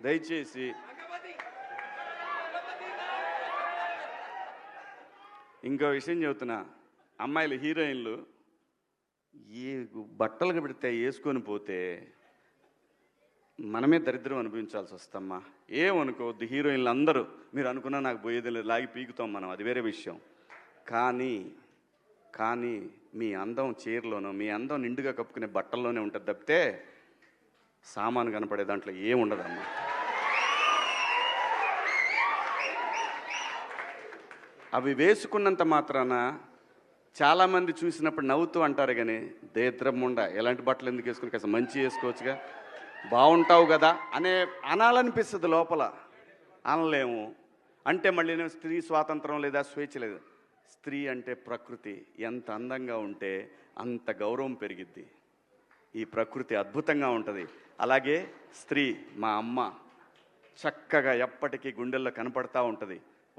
దయచేసి ఇంకో విషయం చెబుతున్నా, అమ్మాయిలు హీరోయిన్లు ఏ బట్టలు పెడితే వేసుకొని పోతే మనమే దరిద్రం అనుభవించాల్సి వస్తమ్మా. ఏమనుకోవద్దు, హీరోయిన్లు అందరూ మీరు అనుకున్నా నాకు పోయేది లేదు, లాగి పీకుతాం మనం, అది వేరే విషయం. కానీ మీ అందం చీరలోనో, మీ అందం నిండుగా కప్పుకునే బట్టల్లోనే ఉంటుంది తప్పితే సామాను కనపడే దాంట్లో ఏముండదమ్మా. అవి వేసుకున్నంత మాత్రాన చాలామంది చూసినప్పుడు నవ్వుతూ అంటారు, కానీ దేద్రమ్ముండ ఎలాంటి బట్టలు ఎందుకు వేసుకుని కాస్త మంచి వేసుకోవచ్చుగా, బాగుంటావు కదా అనాలనిపిస్తుంది లోపల, అనలేము. అంటే మళ్ళీ స్త్రీ స్వాతంత్రం లేదా స్వేచ్ఛ లేదు. స్త్రీ అంటే ప్రకృతి, ఎంత అందంగా ఉంటే అంత గౌరవం పెరిగిద్ది. ఈ ప్రకృతి అద్భుతంగా ఉంటుంది. అలాగే స్త్రీ మా అమ్మ చక్కగా ఎప్పటికీ గుండెల్లో కనపడతా ఉంటుంది.